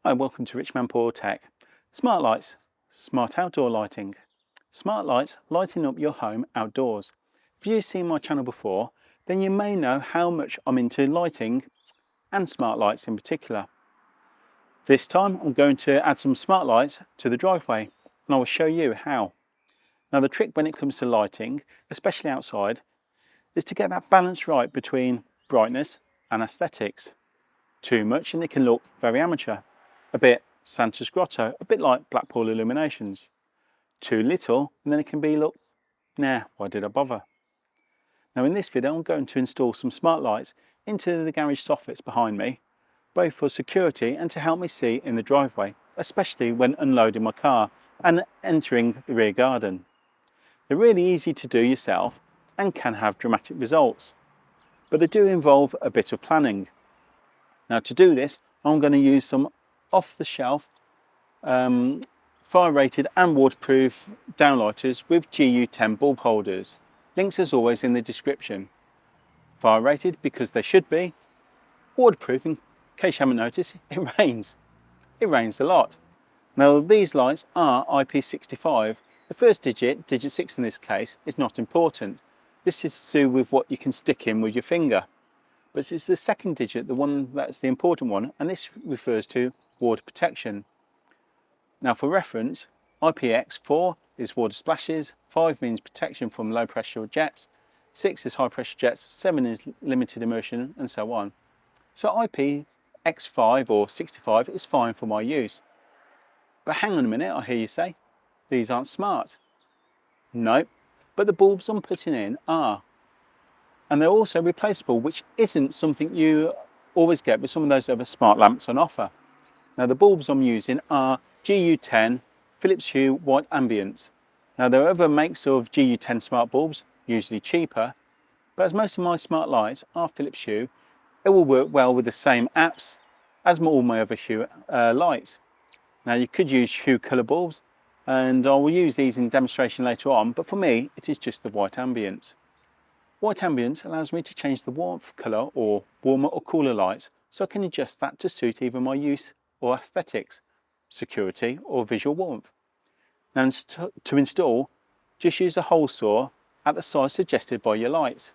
Hi, welcome to Rich Man Poor Tech. Smart lights, smart outdoor lighting. Smart lights lighting up your home outdoors. If you've seen my channel before, then you may know how much I'm into lighting and smart lights in particular. This time I'm going to add some smart lights to the driveway and I will show you how. Now the trick when it comes to lighting, especially outside, is to get that balance right between brightness and aesthetics. Too much and it can look very amateur. A bit Santa's Grotto, a bit like Blackpool Illuminations. Too little and then it can be, look, nah, why did I bother? Now in this video I'm going to install some smart lights into the garage soffits behind me, both for security and to help me see in the driveway, especially when unloading my car and entering the rear garden. They're really easy to do yourself and can have dramatic results, but they do involve a bit of planning. Now to do this I'm going to use some off-the-shelf fire rated and waterproof downlighters with GU10 bulb holders. Links as always in the description. Fire rated because they should be. Waterproof in case you haven't noticed, it rains. It rains a lot. Now these lights are IP65. The first digit 6 in this case, is not important. This is to do with what you can stick in with your finger. But it's the second digit, the one that's the important one, and this refers to water protection. Now for reference, IPX4 is water splashes, 5 means protection from low pressure jets, 6 is high pressure jets, 7 is limited immersion, and so on. So IPX5 or 65 is fine for my use. But hang on a minute, I hear you say, these aren't smart. No, but the bulbs I'm putting in are. And they're also replaceable, which isn't something you always get with some of those other smart lamps on offer. Now the bulbs I'm using are GU10 Philips Hue White Ambience. Now there are other makes of GU10 smart bulbs, usually cheaper, but as most of my smart lights are Philips Hue, it will work well with the same apps as all my other Hue lights. Now you could use Hue colour bulbs, and I will use these in demonstration later on, but for me it is just the White Ambience. White Ambience allows me to change the warmth colour or warmer or cooler lights, so I can adjust that to suit either my use or aesthetics, security or visual warmth. Now to install, just use a hole saw at the size suggested by your lights.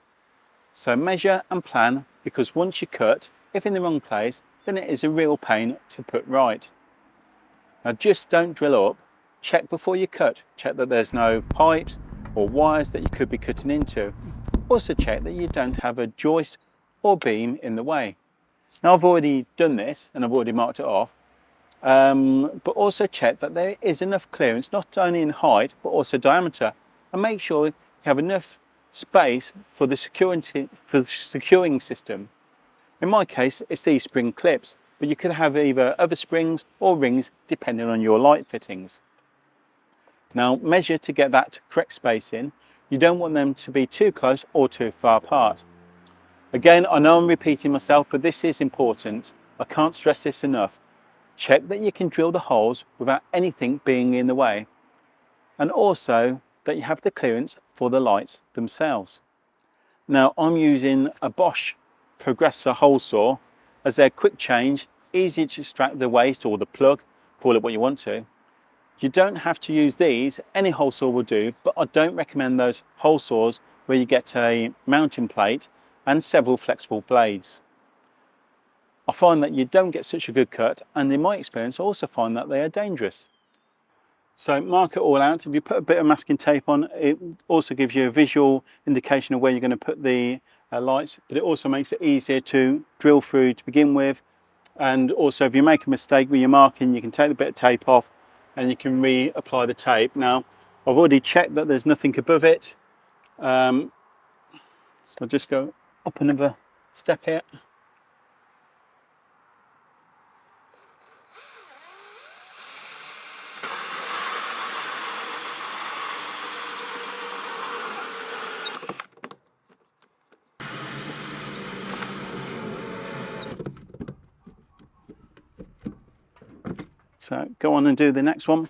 So measure and plan, because once you cut, if in the wrong place, then it is a real pain to put right. Now just don't drill up, check before you cut, check that there's no pipes or wires that you could be cutting into. Also check that you don't have a joist or beam in the way. Now I've already done this and I've already marked it off, but also check that there is enough clearance, not only in height but also diameter, and make sure you have enough space for the securing system. In my case it's these spring clips, but you could have either other springs or rings depending on your light fittings. Now measure to get that correct spacing. You don't want them to be too close or too far apart. Again, I know I'm repeating myself, but this is important. I can't stress this enough. Check that you can drill the holes without anything being in the way, and also that you have the clearance for the lights themselves. Now I'm using a Bosch Progressor hole saw, as they're quick change, easy to extract the waste or the plug, call it what you want to. You don't have to use these, any hole saw will do, but I don't recommend those hole saws where you get a mounting plate and several flexible blades. I find that you don't get such a good cut, and in my experience I also find that they are dangerous. So mark it all out. If you put a bit of masking tape on, it also gives you a visual indication of where you're going to put the lights, but it also makes it easier to drill through to begin with. And also if you make a mistake with your marking, you can take the bit of tape off and you can reapply the tape. Now I've already checked that there's nothing above it, so I'll just go up another step here. So go on and do the next one.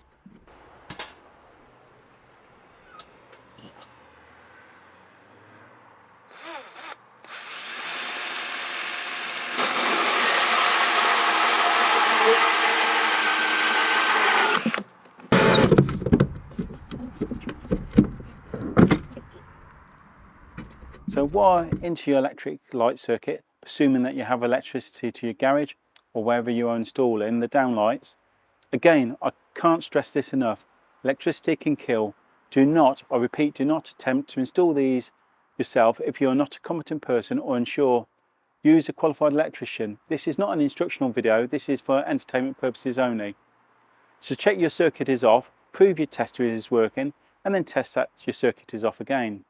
wire into your electric light circuit, assuming that you have electricity to your garage or wherever you are installing the downlights. Again, I can't stress this enough, electricity can kill. Do not, I repeat, do not attempt to install these yourself if you are not a competent person or unsure. Use a qualified electrician. This is not an instructional video, this is for entertainment purposes only. So check your circuit is off, prove your tester is working, and then test that your circuit is off again.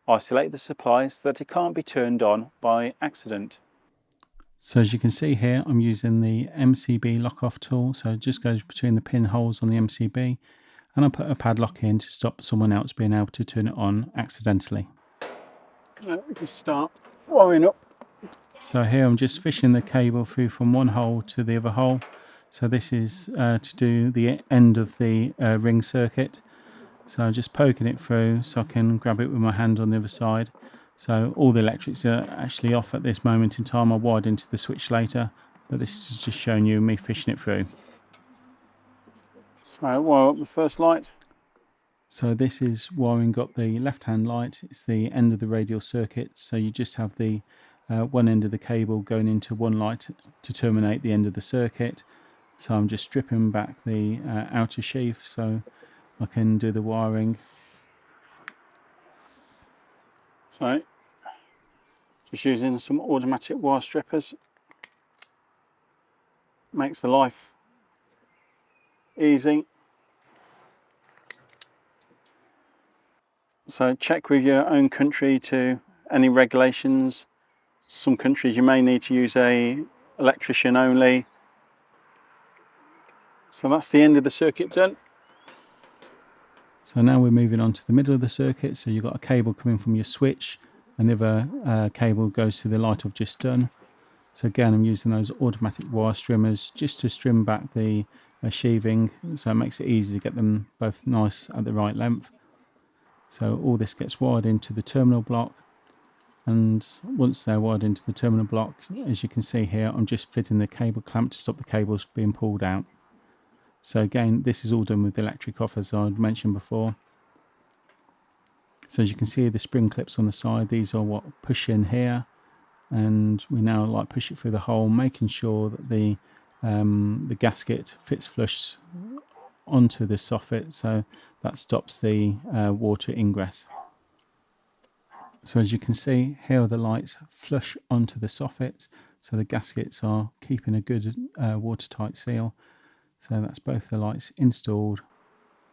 Isolate the supply so that it can't be turned on by accident. So as you can see here, I'm using the MCB lock-off tool, so it just goes between the pinholes on the MCB, and I put a padlock in to stop someone else being able to turn it on accidentally. We can start wiring up. So here I'm just fishing the cable through from one hole to the other hole. So this is to do the end of the ring circuit. So I'm just poking it through so I can grab it with my hand on the other side. So all the electrics are actually off at this moment in time. I'll wire into the switch later, but this is just showing you me fishing it through. So wire up the first light. So this is wiring up the left hand light. It's the end of the radial circuit, so you just have the one end of the cable going into one light to terminate the end of the circuit. So I'm just stripping back the outer sheath so I can do the wiring. So just using some automatic wire strippers makes the life easy. So check with your own country to any regulations. Some countries you may need to use a electrician only. So that's the end of the circuit done. So now we're moving on to the middle of the circuit. So you've got a cable coming from your switch and the other cable goes to the light I've just done. So again, I'm using those automatic wire strimmers just to trim back the sheathing, so it makes it easy to get them both nice at the right length. So all this gets wired into the terminal block, and once they're wired into the terminal block, as you can see here, I'm just fitting the cable clamp to stop the cables being pulled out. So again, this is all done with the electric off, as I mentioned before. So as you can see, the spring clips on the side, these are what push in here, and we now push it through the hole, making sure that the gasket fits flush onto the soffit, so that stops the water ingress. So as you can see, here are the lights flush onto the soffit, so the gaskets are keeping a good watertight seal. So that's both the lights installed.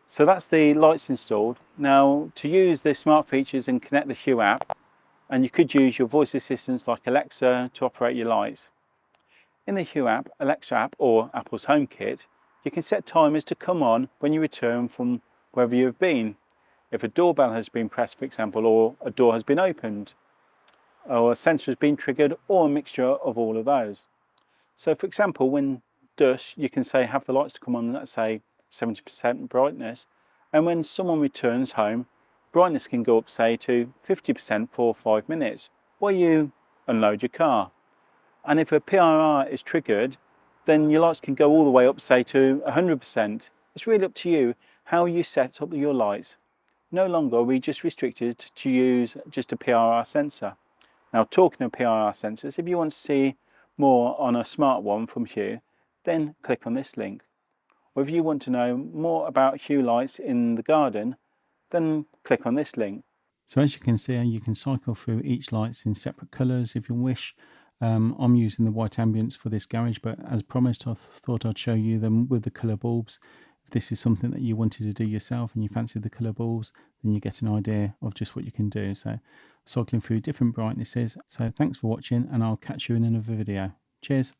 So that's the lights installed. Now to use the smart features and connect the Hue app, and you could use your voice assistants like Alexa to operate your lights. In the Hue app, Alexa app or Apple's HomeKit, you can set timers to come on when you return from wherever you have been. If a doorbell has been pressed, for example, or a door has been opened, or a sensor has been triggered, or a mixture of all of those. So for example, when dusk, you can say have the lights to come on, let's say 70% brightness, and when someone returns home, brightness can go up, say, to 50% for 5 minutes, while you unload your car. And if a PIR is triggered, then your lights can go all the way up, say, to 100%. It's really up to you how you set up your lights. No longer are we just restricted to use just a PIR sensor. Now, talking of PIR sensors, if you want to see more on a smart one from Hue, then click on this link. Or if you want to know more about Hue lights in the garden, then click on this link. So as you can see, you can cycle through each lights in separate colours if you wish. I'm using the white ambience for this garage, but as promised, I thought I'd show you them with the colour bulbs. If this is something that you wanted to do yourself and you fancy the colour bulbs, then you get an idea of just what you can do. So cycling through different brightnesses. So thanks for watching, and I'll catch you in another video. Cheers.